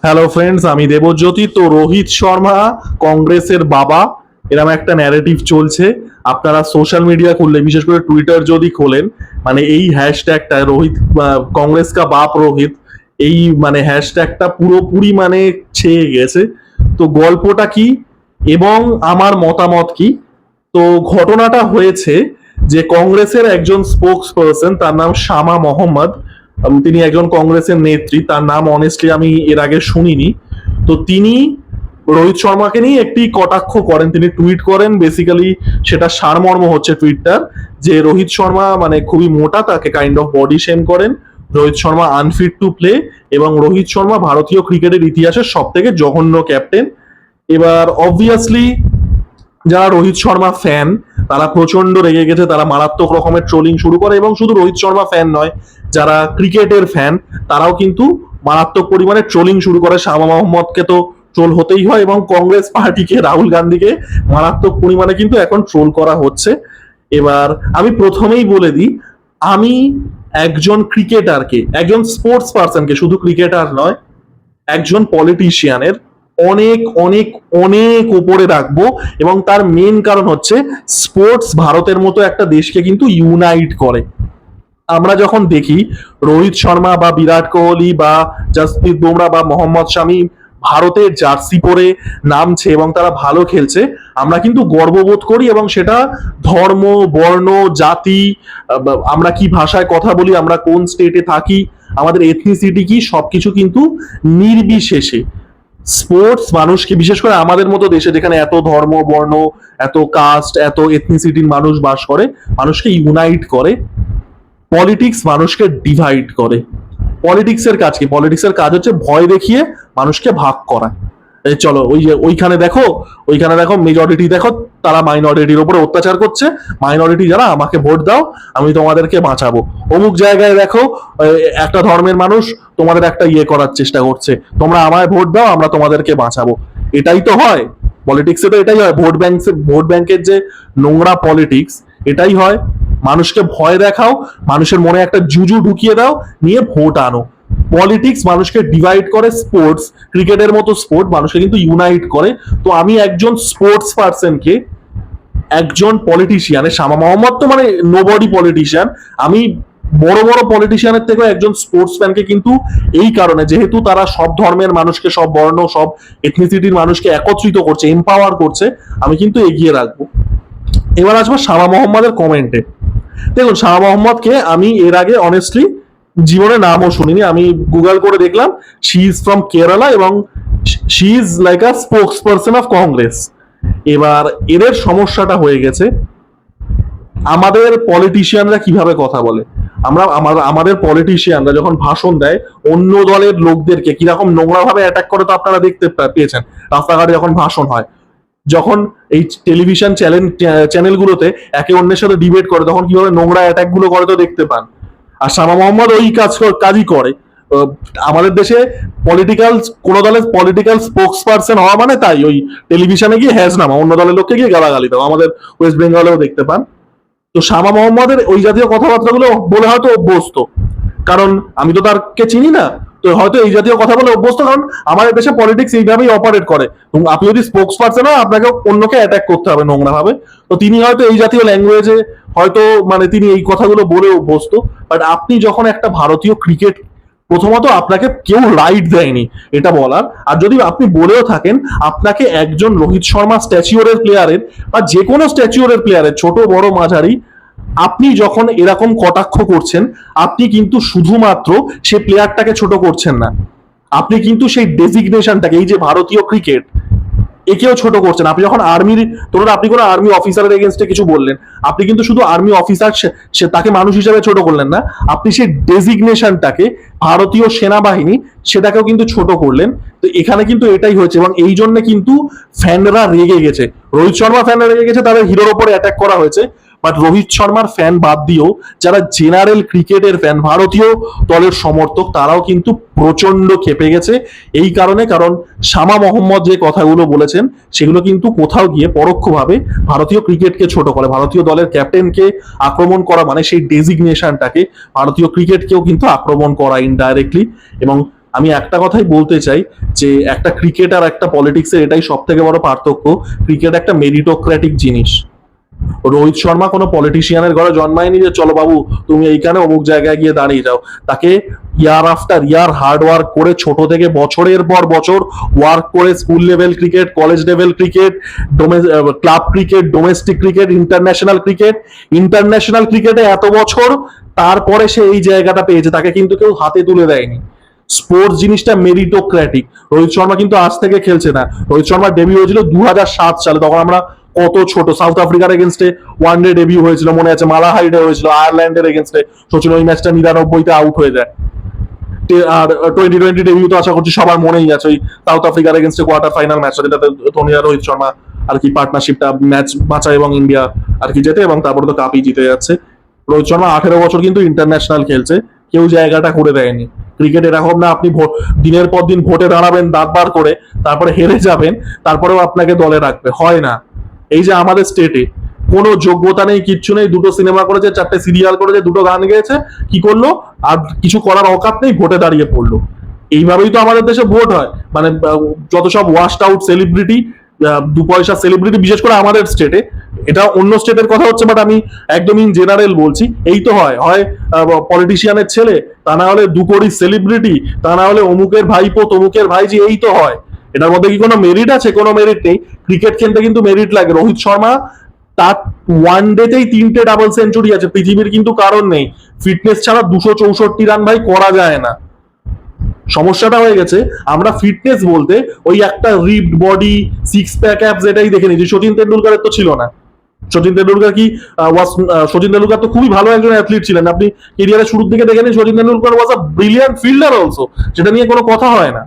Hello friends, আমি দেবজ্যোতি। তো রোহিত শর্মা কংগ্রেসের বাবা, এরকম একটা ন্যারেটিভ চলছে। আপনারা সোশ্যাল মিডিয়া খুললে, বিশেষ করে টুইটার যদি খোলেন, মানে এই হ্যাশট্যাগটা রোহিত কংগ্রেস কা বাপ রোহিত, এই মানে হ্যাশট্যাগটা পুরোপুরি মানে ছেয়ে গেছে। তো গল্পটা কি এবং আমার মতামত কি? তো ঘটনাটা হয়েছে যে কংগ্রেসের একজন স্পোকস পার্সন, তার নাম শামা মোহাম্মদ। তিনি একজন কংগ্রেসের নেত্রী। তার নাম অনেস্টলি আমি এর আগে শুনিনি। তো তিনি রোহিত শর্মাকে নিয়ে একটি কটাক্ষ করেন, তিনি টুইট করেন। বেসিক্যালি সেটা সারমর্ম হচ্ছে টুইটটার, যে রোহিত শর্মা মানে খুবই মোটা, তাকে কাইন্ড অফ বডি শেম করেন। Rohit Sharma unfit to play, এবং রোহিত শর্মা ভারতীয় ক্রিকেটের ইতিহাসের সব থেকে জঘন্য ক্যাপ্টেন। এবার অবভিয়াসলি যারা রোহিত শর্মা ফ্যান তারা প্রচন্ড রেগে গেছে, তারা মারাত্মক রকমের ট্রোলিং শুরু করে। এবং শুধু রোহিত শর্মা ফ্যান নয়, যারা ক্রিকেটের ফ্যান তারাও কিন্তু মারাত্মক পরিমাণে ট্রোলিং শুরু করে। শামা মোহাম্মদকে তো ট্রোল হতেই হয়, এবং কংগ্রেস পার্টিকে, রাহুল গান্ধীকে মারাত্মক পরিমাণে কিন্তু এখন ট্রোল করা হচ্ছে। এবার আমি প্রথমেই বলে দিই, আমি একজন ক্রিকেটারকে, একজন স্পোর্টস পার্সনকে, শুধু ক্রিকেটার নয়, একজন পলিটিশিয়ানের অনেক অনেক অনেক উপরে রাখবো। এবং তার মেন কারণ হচ্ছে স্পোর্টস ভারতের মতো একটা দেশকে কিন্তু ইউনাইট করে। আমরা যখন দেখি রোহিত শর্মা বা বিরাট কোহলি বা জসপ্রীত বুমরা বা মোহাম্মদ শামি ভারতের জার্সি পরে নামছে এবং তারা ভালো খেলছে, আমরা কিন্তু গর্ববোধ করি। এবং সেটা ধর্ম, বর্ণ, জাতি, আমরা কি ভাষায় কথা বলি, আমরা কোন স্টেটে থাকি, আমাদের এথনিসিটি কি, সবকিছু কিন্তু নির্বিশেষে স্পোর্টস মানুষকে, বিশেষ করে আমাদের মতো দেশে যেখানে এত ধর্ম, বর্ণ, এত কাস্ট, এত এথনিসিটির মানুষ বাস করে, মানুষকে ইউনাইট করে। পলিটিক্স মানুষকে ডিভাইড করে। পলিটিক্সের কাজ কি? পলিটিক্সের কাজ হচ্ছে ভয় দেখিয়ে মানুষকে ভাগ করা। এই চলো, ওই যে ওইখানে দেখো মেজরিটি, দেখো তারা মাইনরিটির উপরে অত্যাচার করছে, মাইনরিটি যারা, আমাকে ভোট দাও, আমি তোমাদেরকে বাঁচাবো। অমুক জায়গায় দেখো একটা ধর্মের মানুষ তোমাদের একটা ইয়ে করার চেষ্টা করছে, তোমরা আমায় ভোট দাও, আমরা তোমাদেরকে বাঁচাবো। এটাই তো হয় পলিটিক্সে, তো এটাই হয়। ভোট ব্যাংকের যে নোংরা পলিটিক্স, এটাই হয়। মানুষকে ভয় দেখাও, মানুষের মনে একটা জুজু ঢুকিয়ে দাও, নিয়ে ভোট আনো। পলিটিক্স মানুষকে ডিভাইড করে, স্পোর্টস, ক্রিকেটের মতো স্পোর্ট মানুষকে কিন্তু ইউনাইট করে। তো আমি একজন স্পোর্টস পার্সনকে, একজন পলিটিশিয়ানের, শামা মোহাম্মদ তো মানে নোবডি পলিটিশিয়ান, আমি বড় বড় পলিটিশিয়ানের থেকে একজন স্পোর্টস ম্যানকে কিন্তু এই কারণে, যেহেতু তারা সব ধর্মের মানুষকে, সব বর্ণ, সব এথনিসিটির মানুষকে একত্রিত করছে, এম্পাওয়ার করছে, আমি কিন্তু এগিয়ে রাখবো। এবার আসবো শামা মোহাম্মদের কমেন্টে। দেখুন, শাহ মোহাম্মদকে আমি এর আগে অনেস্টলি জীবনে নামও শুনিনি। আমি গুগল করে দেখলাম, শি ইজ ফ্রম কেরালা এবং she is like a spokes person of Congress. এবার এদের সমস্যাটা হয়ে গেছে, আমাদের পলিটিশিয়ানরা কিভাবে কথা বলে, আমাদের পলিটিশিয়ানরা যখন ভাষণ দেয়, অন্য দলের লোকদেরকে কিরকম নোংরা ভাবে অ্যাটাক করে, তো আপনারা দেখতে পেয়েছেন রাস্তাঘাটে যখন ভাষণ হয়, যখন এই টেলিভিশন চ্যানেলগুলোতে একে অন্যের সাথে ডিবেট করে, তখন কিভাবে নোংরা অ্যাটাক গুলো করে তো দেখতে পান। আর শামা মোহাম্মদ ওই কাজই করে। আমাদের দেশে কোন দলের পলিটিক্যাল স্পোক্স পার্সন হওয়া মানে তাই ওই টেলিভিশনে গিয়ে হ্যাজ নামা, অন্য দলের লোককে গিয়ে গালাগালি দাও। আমাদের ওয়েস্ট বেঙ্গলেও দেখতে পান। তো শামা মোহাম্মদের ওই জাতীয় কথাবার্তাগুলো বলে হয়তো অভ্যস্ত, কারণ আমি তো তারকে চিনি না, তো হয়তো এই জাতীয় কথা বলে অভ্যস্ত, কারণ আমাদের দেশে পলিটিক্স এইভাবেই অপারেট করে। আপনি যদি স্পোক্স পার্সন হয়, আপনাকে অন্যকে অ্যাটাক করতে হবে নোংরা ভাবে। তো তিনি হয়তো এই জাতীয় ল্যাঙ্গুয়েজে হয়তো মানে তিনি এই কথাগুলো বলে অভ্যস্ত। বাট আপনি যখন একটা ভারতীয় ক্রিকেট, প্রথমত আপনাকে কেউ রাইট দেয়নি এটা বলার, আর যদি আপনি বলেও থাকেন, আপনাকে একজন রোহিত শর্মা স্ট্যাচিওরের প্লেয়ারের বা যে কোনো স্ট্যাচিওরের প্লেয়ারের, ছোট বড় মাঝারি, আপনি যখন এরকম কটাক্ষ করছেন, আপনি কিন্তু শুধুমাত্র সে প্লেয়ারটাকে ছোট করছেন না, আপনি কিন্তু সেই ডেজিগনেশনটাকে, এই যে ভারতীয় ক্রিকেট, একেও ছোট করছেন। আপনি যখন আর্মির, ধরুন আপনি কোনো আর্মি অফিসারের এগেনস্টে কিছু বললেন, আপনি কিন্তু শুধু আর্মি অফিসার, সে তাকে মানুষ হিসেবে ছোট করলেন না, আপনি সেই ডেজিগনেশনটাকে, ভারতীয় সেনাবাহিনী, সেটাকেও কিন্তু ছোট করলেন। তো এখানে কিন্তু এটাই হয়েছে, এবং এই জন্য কিন্তু ফ্যানরা রেগে গেছে। রোহিত শর্মা ফ্যানরা রেগে গেছে, তাদের হিরোর ওপরে অ্যাটাক করা হয়েছে। বাট রোহিত শর্মার ফ্যান বাদ দিয়েও যারা জেনারেল ক্রিকেটের ফ্যান, ভারতীয় দলের সমর্থক, তারাও কিন্তু প্রচন্ড খেপে গেছে এই কারণে। কারণ শামা মোহাম্মদ যে কথাগুলো বলেছেন, সেগুলো কিন্তু কোথাও গিয়ে পরোক্ষভাবে ভারতীয় ক্রিকেটকে ছোট করে। ভারতীয় দলের ক্যাপ্টেনকে আক্রমণ করা মানে সেই ডেজিগনেশনটাকে, ভারতীয় ক্রিকেটকেও কিন্তু আক্রমণ করা ইনডাইরেক্টলি। এবং আমি একটা কথাই বলতে চাই যে একটা ক্রিকেট আর একটা পলিটিক্সের এটাই সব থেকে বড় পার্থক্য, ক্রিকেট একটা মেরিটোক্রেটিক জিনিস। রোহিত শর্মা কোনো পলিটিশিয়ানের ঘরে জন্মায়নি যে চলো বাবু তুমি এইখানে অমুক জায়গায় গিয়ে দাঁড়িয়ে যাও। তাকে ইয়ার আফটার ইয়ার হার্ড ওয়ার্ক করে ছোট থেকে বছরের পর বছর ওয়ার্ক করে school level cricket, college level cricket, club cricket, domestic cricket, international ক্রিকেটে এত বছর, তারপরে সে এই জায়গাটা পেয়েছে। তাকে কিন্তু কেউ হাতে তুলে দেয়নি। স্পোর্টস জিনিসটা মেরিটোক্রেটিক। রোহিত শর্মা কিন্তু আজ থেকে খেলছে না। রোহিত শর্মার ডেবিউ হয়েছিল 2007 সালে, তখন আমরা কত ছোট। সাউথ আফ্রিকার এগেনস্টে ওয়ানডে ডেবিউ হয়েছিল মনে আছে, মালাহাইডে হয়েছিল আয়ারল্যান্ডের এগেনস্টে। সচিন ওই ম্যাচটা 99-তে আউট হয়ে যায়। আর 2020 ডেবিউ তো আশা করছি সবার মনেই আছে, ওই সাউথ আফ্রিকার এগেনস্টে কোয়ার্টার ফাইনাল ম্যাচটা, যেটাতে ধোনি আর রোহিত শর্মা আর কি পার্টনারশিপটা ম্যাচ বাঁচায় এবং ইন্ডিয়া আর কি জেতে, এবং তারপরে তো কাপই জিতে যাচ্ছে। রোহিত শর্মা 18 বছর কিন্তু ইন্টারন্যাশনাল খেলছে, কেউ জায়গাটা করে দেয়নি। ক্রিকেট এরকম না আপনি দিনের পর দিন ভোটে দাঁড়াবেন দাঁত বার করে, তারপরে হেরে যাবেন, তারপরেও আপনাকে দলে রাখবে, হয় না। এই যে আমাদের স্টেটে কোনো যোগ্যতা নেই, কিচ্ছু নেই, 2টো সিনেমা করেছে, 4টে সিরিয়াল করেছে, 2টো গান গেয়েছে, কি করলো? আর কিছু করার অকাত নেই, ভোটে দাঁড়িয়ে পড়লো। এইভাবেই তো আমাদের দেশে ভোট হয়। মানে যত সব ওয়াশড আউট সেলিব্রিটি, 2 পয়সা সেলিব্রিটি, বিশেষ করে আমাদের স্টেটে, এটা অন্য স্টেটের কথা হচ্ছে, বাট আমি একদম ইন জেনারেল বলছি, এই তো হয় হয় পলিটিশিয়ানের ছেলে, তা না হলে 2 কোটি সেলিব্রিটি, তা না হলে অমুকের ভাইপো তমুকের ভাইজি, এই তো হয়। এটার মধ্যে কি কোনো মেরিট আছে? কোনো মেরিট নেই। ক্রিকেট খেলতে কিন্তু মেরিট লাগে। রোহিত শর্মা তার ওয়ান ডেতেই 3টে ডাবল সেঞ্চুরি আছে, পৃথিবীর কিন্তু কারণ নেই। ফিটনেস ছাড়া 264 রান ভাই করা যায় না। সমস্যাটা হয়ে গেছে আমরা ফিটনেস বলতে ওই একটা রিপড বডি, 6 প্যাক অ্যাপস এটাই দেখে নিয়েছি। সচিন তেন্ডুলকারের তো ছিল না। সচিন তেন্ডুলকার কি সচিন তেন্ডুলকার তো খুবই ভালো একজন অ্যাথলিট ছিলেন। আপনি কেরিয়ারের শুরুর দিকে দেখে নিন, সচিন তেন্ডুলকার ওয়াজ আ ব্রিলিয়ান্ট ফিল্ডার অলসো, সেটা নিয়ে কোনো কথা হয় না।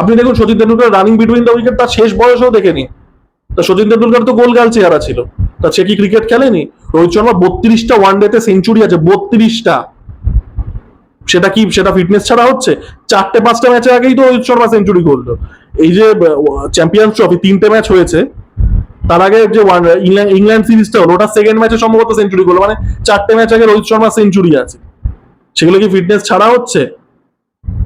আপনি দেখুন Sachin Tendulkar running between the wicket তার শেষ বয়সেও দেখে নিন। তা সচিন তেন্ডুলকার তো গোলগাল চেহারা ছিল, তা সে কি ক্রিকেট খেলেনি? রোহিত শর্মা 32টা ওয়ানডেতে সেঞ্চুরি আছে, 32টা। সেটা ফিটনেস ছাড়া হচ্ছে? 4টে-5টা ম্যাচের আগেই তো রোহিত শর্মা সেঞ্চুরি করলো। এই যে চ্যাম্পিয়ন্স ট্রফি 3টে ম্যাচ হয়েছে, তার আগে যে ইংল্যান্ড সিরিজটা হলো, ওটা সেকেন্ড ম্যাচে সম্ভবত সেঞ্চুরি করলো। মানে 4টে ম্যাচ আগে রোহিত শর্মা সেঞ্চুরি আছে। সেগুলো কি ফিটনেস ছাড়া হচ্ছে?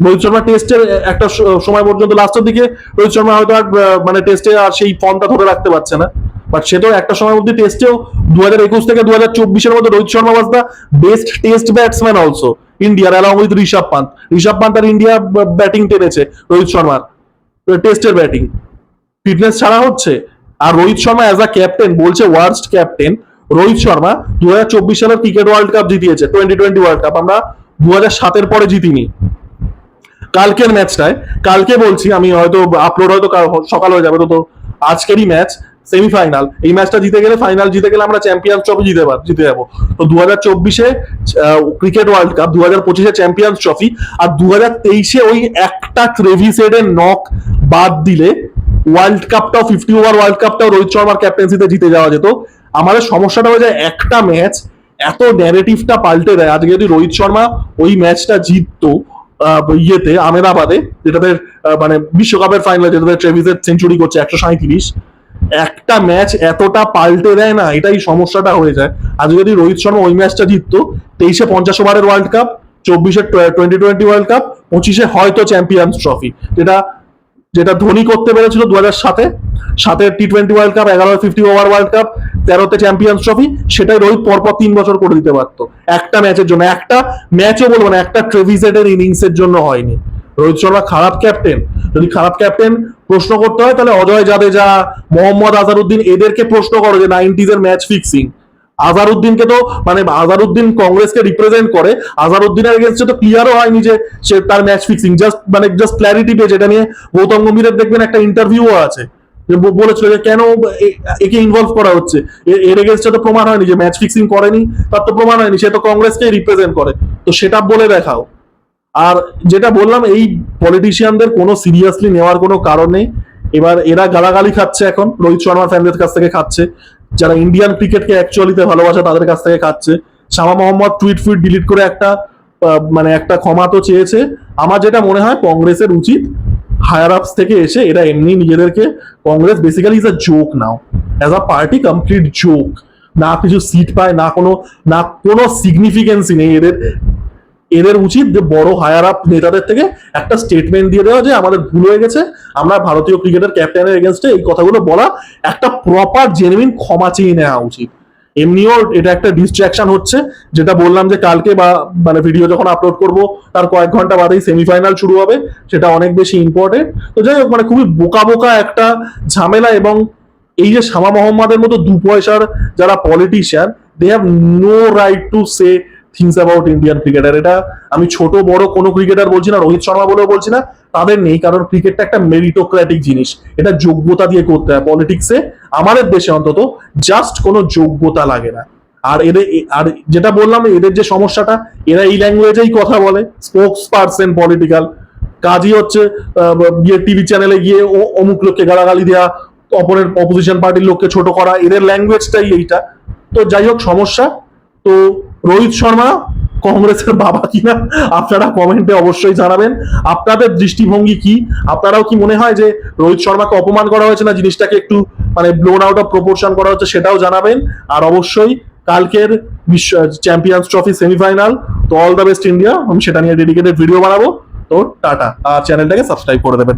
রোহিত শর্মা টেস্টের একটা সময় পর্যন্ত, লাস্টের দিকে রোহিত শর্মা হয়তো আর মানে টেস্টে আর সেই ফর্মটা ধরে রাখতে পারছে না, বাট সে তো একটা সময় মধ্যে টেস্টেও 2021 থেকে 2024-এর মধ্যে Rohit Sharma was the best test batsman also ইন্ডিয়ার, অ্যালং উইথ ঋষভ পান্ত। ঋষভ পান্ত আর ইন্ডিয়া ব্যাটিং টেনেছে রোহিত শর্মার টেস্টের ব্যাটিং। ফিটনেস ছাড়া হচ্ছে? আর Rohit Sharma as a captain বলছে ওয়ার্স্ট ক্যাপ্টেন। রোহিত শর্মা 2024 সালের ক্রিকেট ওয়ার্ল্ড কাপ জিতিয়েছে, 2020 ওয়ার্ল্ড কাপ। আমরা 2007-এর পরে জিতিনি। কালকের ম্যাচটায়, কালকে বলছি আমি, হয়তো আপলোড হয়তো সকাল হয়ে যাবে, তো আজকেরই ম্যাচ সেমিফাইনাল। এই ম্যাচটা জিতে গেলে, ফাইনাল জিতে গেলে আমরা চ্যাম্পিয়ন্স ট্রফি জিতে যাবো। তো 2024-এ ক্রিকেট ওয়ার্ল্ড কাপ, 2025-এ চ্যাম্পিয়ন্স ট্রফি, আর 2023-এ ওই একটা ট্রেভিস হেডের নক বাদ দিলে ওয়ার্ল্ড কাপটাও, 50 ওভার ওয়ার্ল্ড কাপটাও রোহিত শর্মার ক্যাপ্টেন্সিতে জিতে যাওয়া যেত। আমাদের সমস্যাটা হয়ে যায় একটা ম্যাচ এত ন্যারেটিভটা পাল্টে দেয়। আজকে যদি রোহিত শর্মা ওই ম্যাচটা জিততো ইয়েতে, আমেদাবাদে, যেটাতে মানে বিশ্বকাপের ফাইনালে, যেটাতে ট্রেভিসের সেঞ্চুরি করছে 137, একটা ম্যাচ এতটা পাল্টে দেয় না, এটাই সমস্যাটা হয়ে যায়। আজ যদি রোহিত শর্মা ওই ম্যাচটা জিততো, 23-এ 50 ওভারের ওয়ার্ল্ড কাপ, 24-এ 2020 ওয়ার্ল্ড কাপ, 25-এ হয়তো চ্যাম্পিয়ন্স ট্রফি, যেটা ধোনি করতে পেরেছিল 2007-এ, 7-এর টি20 ওয়ার্ল্ড কাপ, 11-এর 50 ওভার ওয়ার্ল্ড কাপ, 13-তে চ্যাম্পিয়ন্স ট্রফি, সেটাই রোহিত পরপর 3 বছর করে দিতে পারতো। একটা ম্যাচের জন্য, একটা ম্যাচও বলবো না, একটা ট্রেভিসেডের ইনিংসের জন্য হয়নি। রোহিত শর্মা খারাপ ক্যাপ্টেন? যদি খারাপ ক্যাপ্টেন প্রশ্ন করতে হয়, তাহলে অজয় জাদেজা, মোহাম্মদ আজহারউদ্দিন, এদেরকে প্রশ্ন করো যে 90s-এর ম্যাচ ফিক্সিং। আজহারউদ্দিনকে তো, মানে আজহারউদ্দিন কংগ্রেসকে রিপ্রেজেন্ট করে, আজহারউদ্দিনের এগেইনস্টে তো ক্লিয়ারও হয়নি যে সে তার ম্যাচ ফিক্সিং, জাস্ট ক্ল্যারিটি পেয়েছে। এটা নিয়ে গৌতম গম্ভীরের দেখবেন একটা ইন্টারভিউও আছে, যে বলেছিল যে কেন একে ইনভলভ করা হচ্ছে। এর এগেইনস্টে তো প্রমাণ হয়নি যে ম্যাচ ফিক্সিং করেনি, তার তো প্রমাণ হয়নি, সে তো কংগ্রেসকেই রিপ্রেজেন্ট করে। তো সেটা বলে দেখাও। আর যেটা বললাম, এই পলিটিশিয়ানদের কোনো সিরিয়াসলি নেওয়ার কোনো কারণ নেই। এবার এরা গালাগালি খাচ্ছে, এখন রোহিত শর্মার ফ্যানদের কাছ থেকে খাচ্ছে, যারা ইন্ডিয়ান ক্রিকেটকে অ্যাকচুয়ালিতে ভালোবাসে তাদের কাছ থেকে খাচ্ছে। শামা মোহাম্মদ টুইট ডিলিট করে মানে একটা ক্ষমা তো চেয়েছে। আমার যেটা মনে হয়, কংগ্রেসের উচিত হায়ার আপস থেকে এসে, এরা এমনি নিজেদেরকে, Congress basically is a joke now, as a party complete joke. না কিছু সিট পায়, না কোনো সিগনিফিকেন্সই নেই এদের। এদের উচিত যে বড় হায়ার আপ নেতাদের থেকে একটা স্টেটমেন্ট দিয়ে দেওয়া যে আমাদের ভুল হয়ে গেছে, আমরা ভারতীয় ক্রিকেটের ক্যাপ্টেনের এগেনস্টে এই কথাগুলো বলা, একটা প্রপার জেনুইন ক্ষমা চেয়ে নেওয়া উচিত। এমনিও এটা একটা ডিস্ট্রাকশন হচ্ছে, যেটা বললাম যে কালকে বা মানে ভিডিও যখন আপলোড করব তার কয়েক ঘন্টা বাদেই সেমিফাইনাল শুরু হবে, সেটা অনেক বেশি ইম্পর্টেন্ট। তো যাই হোক, মানে খুবই বোকা বোকা একটা ঝামেলা। এবং এই যে শামা মোহাম্মদের মতো দু পয়সার যারা politician, they have no right to say things about Indian cricketer. এটা আমি ছোট বড় কোনো ক্রিকেটার বলছি না, রোহিত শর্মা বলেও বলছি না, তাদের নেই। কারণ ক্রিকেটটা একটা মেরিটোক্রেটিক জিনিস, এটা যোগ্যতা দিয়ে করতে হয়। পলিটিক্সে আমাদের দেশে অন্তত জাস্ট কোনো যোগ্যতা লাগে না। আর এদের আর যেটা বললাম, এদের যে সমস্যাটা, এরা এই ল্যাঙ্গুয়েজেই কথা বলে, স্পোক্স পার্সন পলিটিক্যাল কাজই হচ্ছে গিয়ে টিভি চ্যানেলে গিয়ে অমুক লোককে গালাগালি দেওয়া, অপরের অপোজিশন পার্টির লোককে ছোট করা, এদের ল্যাঙ্গুয়েজটাই এইটা। তো যাই হোক, সমস্যা। তো রোহিত শর্মা কংগ্রেসের বাবা কিনা আপনারা কমেন্টে অবশ্যই জানাবেন। আপনাদের দৃষ্টিভঙ্গি কি? আপনারাও কি মনে হয় যে রোহিত শর্মাকে অপমান করা হয়েছে, না জিনিসটাকে একটু মানে ব্লোন আউট অফ প্রপোর্শন করা হচ্ছে, সেটাও জানাবেন। আর অবশ্যই কালকের বিশ্ব চ্যাম্পিয়ন্স ট্রফি সেমিফাইনাল, তো অল দ্য বেস্ট ইন্ডিয়া, আমি সেটা নিয়ে ডেডিকেটেড ভিডিও বানাবো। তো টাটা, আর চ্যানেলটাকে সাবস্ক্রাইব করে দেবেন।